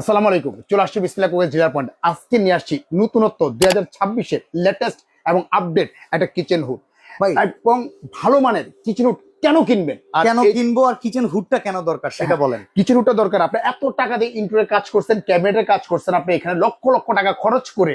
আসসালামু আলাইকুম। চলে আসছি বিসমিল্লাহ কুকের জিরার পয়েন্ট। আজকে নিয়ে আসছি নতুনত্ব 2026 এর লেটেস্ট এবং আপডেট একটা কিচেন হুড ভাই এবং ভালো মানের কিচেন হুড কেন কিনবেন আর কেন কিনবো আর কিচেন হুডটা কেন দরকার সেটা বলেন। কিচেন হুডটা দরকার। আপনি এত টাকা দিয়ে ইন্টেরিয়র কাজ করছেন, ক্যাবিনেটের কাজ করছেন, আপনি এখানে লক্ষ লক্ষ টাকা খরচ করে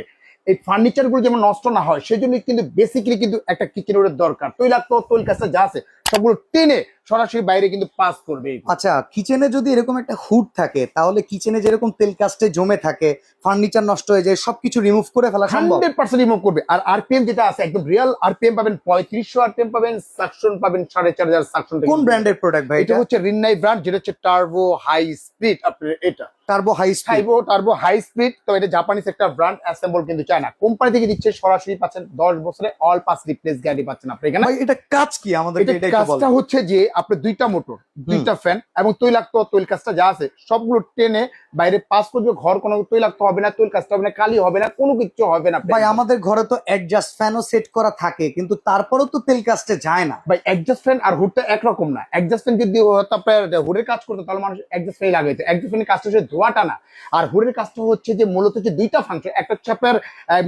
এই ফার্নিচার গুলো যেমন নষ্ট না হয় সেই জন্য কিন্তু বেসিক্যালি কিন্তু একটা কিচেন হুডের দরকার। তৈলাক্ত তৈল কাছে যা আছে সবগুলো টেনে সরাসরি বাইরে কিন্তু পাস করবে। আচ্ছা, কিচেনে যদি এরকম একটা হুড থাকে তাহলে কিচেনে যেরকম তেল কাস্টে জমে থাকে, ফার্নিচার নষ্ট হয়ে যায়, সবকিছু রিমুভ করে ফেলা সম্ভব। 100% রিমুভ করবে। আর আরপিএম যেটা আছে একদম রিয়েল আরপিএম পাবেন, 3500 আরপিএম পাবেন, সাকশন পাবেন 4500 সাকশন। কোন ব্র্যান্ডের প্রোডাক্ট ভাই? এটা হচ্ছে রিন্নাই ব্র্যান্ড, যেটা হচ্ছে টার্বো হাই স্পিড। আপনার এটা turbo high speed. Turbo high speed, তো এটা জাপানিজ একটা ব্র্যান্ড, অ্যাসেম্বল কিন্তু চায়না কোম্পানি থেকে দিচ্ছে। সরাসরি পাচ্ছেন 10 বছরে অল পাস রিপ্লেস গ্যারান্টি পাচ্ছেন আপনি এখানে। ভাই এটা কাজ কি আমাদেরকে এটা একটু কাজটা বলেন। হচ্ছে যে আপনি দুইটা মোটর, দুইটা ফ্যান এবং তৈলাক্ত তৈল কাজটা যা আছে সবগুলো টেনে বাইরে পাস করবে। ঘর কোনো তৈলাক্ত হবে না, তৈল কাজটা হবে না, কালি হবে না, কোনো কিছু হবে না। ভাই আমাদের ঘরে তো অ্যাডজাস্ট ফ্যানও সেট করা থাকে কিন্তু তারপরেও তো তেল কাস্টে যায় না। ভাই অ্যাডজাস্ট ফ্যান আর হুডটা একরকম না। অ্যাডজাস্ট ফ্যান যদি হয়তো আপনার হুডের কাজ করতো তাহলে মানুষ অ্যাডজাস্ট ফ্যান লাগাইতো। অ্যাডজাস্ট ফ্যানের কাজটা হচ্ছে ধোয়াটা না, আর হুডের কাজটা হচ্ছে যে মূলত হচ্ছে দুইটা ফাংশন। একটা হচ্ছে আপনার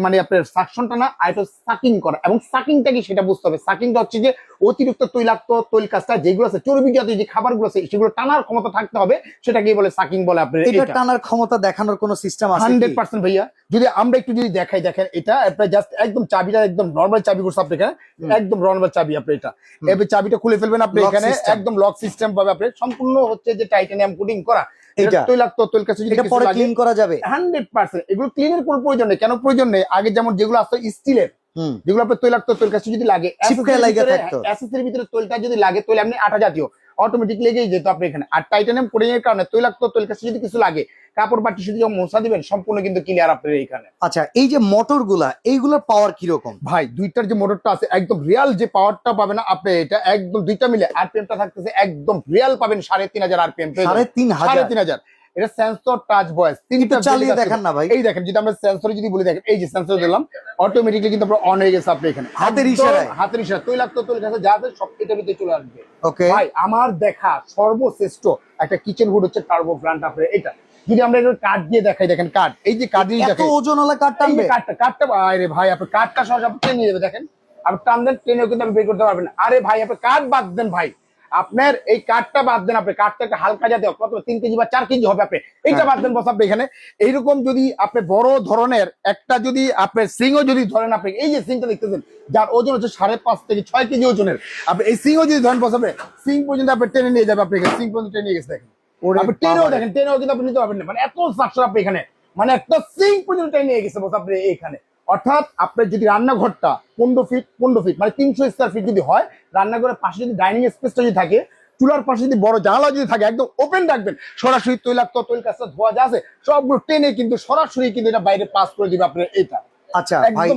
মানে আপনার সাকশনটা না, আর একটা সাকিং করা। এবং সাকিংটা কি সেটা বুঝতে হবে। সাকিংটা হচ্ছে যে অতিরিক্ত তৈলাক্ত তৈল কাজটা যেগুলো আছে, চর্বি জাতীয় যে খাবারগুলো আছে সেগুলো টানার ক্ষমতা থাকতে হবে, সেটাকে বলে সাকিং বলে আপনার। এটা টানার ক্ষমতা দেখানোর কোনো সিস্টেম আছে? 100% ভাইয়া। যদি আমরা একটু যদি দেখাই, দেখেন এটা আপনার জাস্ট একদম চাবিটা একদম নরমাল চাবি করছে আপনি এখানে, একদম নরমাল চাবি। আপনি এটা এবার চাবিটা খুলে ফেলবেন আপনি এখানে, একদম লক সিস্টেম পাবে আপনি। সম্পূর্ণ হচ্ছে যে টাইটানিয়াম কোটিং করা। এটা তৈলাক্ত তৈল কাছে যদি এটা পরে ক্লিন করা যাবে 100%। এগুলো ক্লিনের কোনো প্রয়োজন নেই। কেন প্রয়োজন নেই? আগে যেমন যেগুলো আসতো স্টিলের, যেগুলো আপনার তৈলাক্ত তৈল কাছে যদি লাগে অ্যাসেসরির ভিতরে তৈলটা যদি লাগে, তৈল এমনি আঠা জাতীয় অটোমেটিক লেগেই যেত আপনি এখানে। আর টাইটানিয়াম কোটিং এর কারণে তৈলাক্ত তৈল কাছে যদি কিছু লাগে, কাপড় বাটি শুধু মোছা দিবেন, সম্পূর্ণ কিন্তু ক্লিয়ার আপনার এইখানে। আচ্ছা, এই যে মোটর গুলা, এইগুলোর পাওয়ার কিরকম? ভাই দুইটার যে মোটরটা আছে একদম রিয়াল যে পাওয়ারটা পাবেন না আপনি, এটা একদম দুইটা মিলে আরপিএমটা থাকতেছে একদম রিয়াল পাবেন 3500 আরপিএম। 3500। এটা সেন্সর টাচ ভয়েস তিনটা চালিয়ে দেখেন না ভাই। এই দেখেন, যদি আমরা সেন্সরে যদি বলি, দেখেন এই যে সেন্সর দিলাম, অটোমেটিকলি কিন্তু আপনার অন হয়ে গেছে আপনি এখানে হাতের ইশারা তৈলাক্ত তৈল কাছে যা আছে সব এটার ভিতরে চলে আসবে। ওকে ভাই আমার দেখা সর্বশ্রেষ্ঠ একটা কিচেন হুড হচ্ছে টার্বো ব্র্যান্ড আপনার এটা। যদি আমরা একটু কাঠ দিয়ে দেখাই, দেখেন কাঠ, এই যে কাঠ দিয়ে এত ওজনওয়ালা কাঠ টানবে? কাঠটা আরে ভাই আপনি কাঠটা সহজ আপনি টেনে যাবে। দেখেন আপনি টান দেন, টেনেও কিন্তু আপনি বের করতে পারবেন না। আরে ভাই আপনি কাঠ বাদ দেন ভাই, আপনার এই কাঠটা বাদ দেন। আপনি কাঠটা একটা হালকা জাতীয়, কত 3 কেজি বা 4 কেজি হবে, আপনি এইটা বাদ দেন বস। আপনি এখানে এইরকম যদি আপনি বড় ধরনের একটা যদি আপনার সিংও যদি ধরেন, আপনি এই যে সিংটা দেখতেছেন যার ওজন হচ্ছে 5.5 থেকে 6 কেজি ওজনের, আপনি এই সিংও যদি ধরেন বস, আপনি সিং পর্যন্ত আপনি টেনে নিয়ে যাবে। আপনি সিং পর্যন্ত টেনে নিয়ে গেছে দেখেন, আপনি টেনেও দেখেন, টেনেও কিন্তু আপনি নিতে পারবেন না। মানে এত সাকসর আপনি এখানে, মানে একটা সিং পর্যন্ত টেনে নিয়ে গেছে বস আপনি এইখানে। অর্থাৎ আপনার যদি রান্নাঘরটা 15 ফিট মানে 300 স্কয়ার ফিট যদি হয়, রান্নাঘরের পাশে যদি ডাইনিং স্পেসটা যদি থাকে, চুলার পাশে যদি বড় জানালা যদি থাকে, একদম ওপেন রাখবেন, সরাসরি তৈলাক্ত তৈল কাজটা ধোয়া যা আছে সবগুলো টেনে কিন্তু সরাসরি কিন্তু এটা বাইরে পাস করে দিবে আপনার এটা। আচ্ছা ভাই,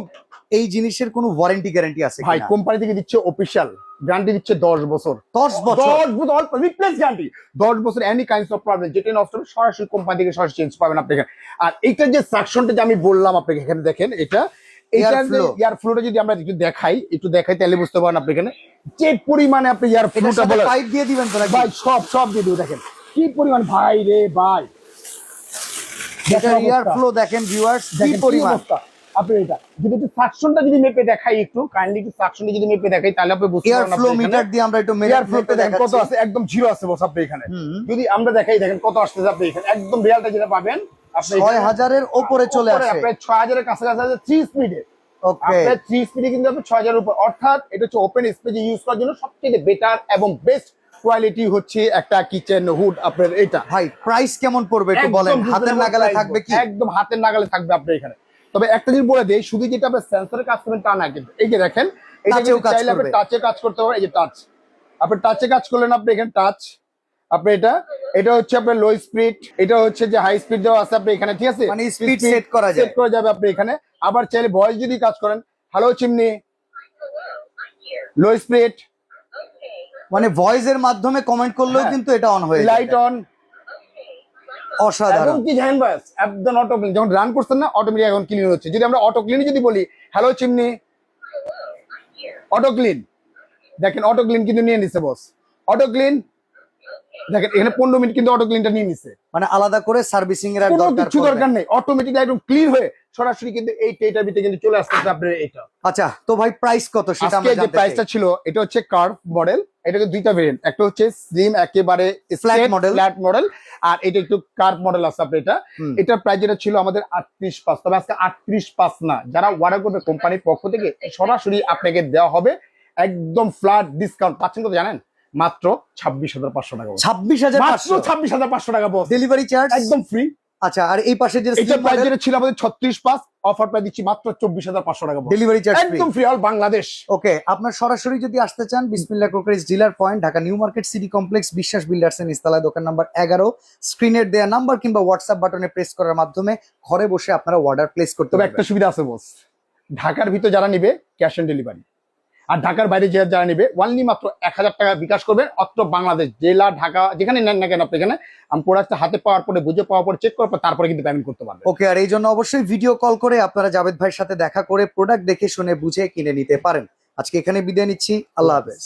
এই জিনিসের কোনো ওয়ারেন্টি গ্যারান্টি আছে ভাই কোম্পানি থেকে দিচ্ছে অফিশিয়াল গ্যারান্টি দিচ্ছে 10 বছর। 10 বছর রিপ্লেস গ্যারান্টি 10 বছর। এনি কাইন্ডস অফ প্রবলেম যেটা নষ্ট হবে সরাসরি কোম্পানি থেকে সরাসরি চেঞ্জ পাবেন আপনি এখানে। আর এইটার যে সাকশনটা যে আমি বললাম আপনাকে এখানে দেখেন, এটা এয়ার ফ্লোটা যদি আমরা একটু দেখাই তাহলে বুঝতে পারেন আপনি এখানে যে পরিমাণে আপনি এয়ার ফ্লোটা বলে পাইপ দিয়ে দিবেন তো ভাই, সব দিয়ে দিবেন। দেখেন কি পরিমাণ ভাই রে ভাই, এটা এয়ার ফ্লো দেখেন ভিউয়ার্স, কি পরিমাণ। আপনি এটা যদি একটু সাকশনটা যদি মেপে দেখাই, একটু কাইন্ডলি একটু সাকশনটা যদি মেপে দেখাই তাহলে আপনি বুঝতে পারবেন। এয়ার ফ্লো মিটার দিয়ে আমরা একটু এয়ার ফ্লোতে দেখেন কত আছে, একদম জিরো আছে বস আপনি এখানে। যদি আমরা দেখাই দেখেন কত আসতেছে আপনি এখানে, একদম রিয়ালটা যেটা পাবেন আপনি 6000 এর উপরে চলে আসে। আপনি 6000 এর কাছাকাছি আছে 3 স্পিডে। ওকে, আপনার 3 স্পিডে কিন্তু আপনি 6000 এর উপর। অর্থাৎ এটা হচ্ছে ওপেন স্পেস ইউজ করার জন্য সবচেয়ে বেটার এবং বেস্ট কোয়ালিটি হচ্ছে একটা কিচেন হুড আপনার এটা। ভাই প্রাইস কেমন পড়বে একটু বলেন, হাতের নাগালে থাকবে কি? একদম হাতের নাগালে থাকবে আপনার এখানে। তবে একটা জিনিস বলে দেই, শুধু যেটা আপনি সেন্সরে কাজ করবেন তা না, কিন্তু এই যে দেখেন এটা কিন্তু চাইলে আপনি টাচে কাজ করতে পারেন। এই যে টাচ, আপনি টাচে কাজ করলেন, আপনি এখানে টাচ আপনি এটা হচ্ছে আপনার লো স্পিড, এটা হচ্ছে যে হাই স্পিড দেওয়া আছে আপনি এখানে, ঠিক আছে? মানে স্পিড সেট করা যাবে আপনি এখানে। আবার চাইলে ভয়েস যদি কাজ করেন, হ্যালো চিমনি, লো স্পিড, মানে ভয়েসের মাধ্যমে কমেন্ট করলেও কিন্তু এটা অন হয়ে যাবে। লাইট অন, অসাধারণ। কি জানেন বাস, একদম অটো ক্লিন। যখন রান করছেন না, অটোমেটিক এখন ক্লিন হচ্ছে। যদি আমরা অটো ক্লিন যদি বলি, হ্যালো চিমনি, অটো ক্লিন, দেখেন অটো ক্লিন কিন্তু নিয়ে নিচ্ছে বস। অটো ক্লিন দেখেন এখানে 15 মিনিট কিন্তু অটো ক্লিনটা নিয়ে নিছে, মানে আলাদা করে সার্ভিসিং এর আর কোনো দরকার কিছু পড়বে দরকার না। নেই, অটোমেটিকলি একদম ক্লিন হয়ে সরাসরি কিন্তু এই টেটার ভিতরে কিন্তু চলে আসতেছে আপনার এটা। আচ্ছা, তো ভাই প্রাইস কত সেটা আজকে আমরা যে জানতে চাই। প্রাইসটা ছিল এটা হচ্ছে কার্ভ মডেল, এটাকে দুইটা ভেরিয়েন্ট, একটা হচ্ছে স্লিম একেবারে Flat model। ফ্ল্যাট মডেল, আর এটা একটু কার্ভ মডেল আছে আপনার এটা। হুম। এটার প্রাইস যেটা ছিল আমাদের 38,500, তবে আজকে 38,500 না, যারা অর্ডার করবে কোম্পানির পক্ষ থেকে সরাসরি আপনাকে দেওয়া হবে একদম ফ্ল্যাট ডিসকাউন্ট। পাচ্ছেন কত জানেন? মাত্র 26,500 টাকা, 26,500 মাত্র 26,500 টাকা বস, ডেলিভারি চার্জ একদম ফ্রি। আচ্ছা, আর এই পাশে যে এটা প্রাইস যেটা ছিল আমাদের 36,500, অফার প্রাইস দিচ্ছি মাত্র 24,500 টাকা বস, ডেলিভারি চার্জ ফ্রি। একদম ফ্রি অল বাংলাদেশ। ওকে, আপনার সরাসরি যদি আসতে চান, বিসমিল্লাহ crockeries dealer point, Dhaka new market city complex, বিশ্বাস বিল্ডার্স এর নিচতলায়, দোকান নাম্বার 11। স্ক্রিনের দেয়া নাম্বার কিংবা হোয়াটসঅ্যাপ বাটনে প্রেস করার মাধ্যমে ঘরে বসে আপনারা অর্ডার প্লেস করতে তবে পারবেন। একটা সুবিধা আছে বস, ঢাকার ভিতর যারা নিবে ক্যাশ অন ডেলিভারি, আর ঢাকার বাইরে যারা নিবে ওয়ানলি মাত্র 1,000 টাকা বিকাশ করবেন। অত্র বাংলাদেশ জেলা ঢাকা যেখানে নেন না কেন আপনি, এখানে আমি প্রোডাক্টটা হাতে পাওয়ার পরে বুঝে পাওয়ার পরে চেক করার পর তারপরে কিন্তু পেমেন্ট করতে পারবেন। ওকে, আর এই জন্য অবশ্যই ভিডিও কল করে আপনারা জাভেদ ভাইয়ের সাথে দেখা করে প্রোডাক্ট দেখে শুনে বুঝে কিনে নিতে পারেন। আজকে এখানে বিদায় নিচ্ছি, আল্লাহ হাফেজ।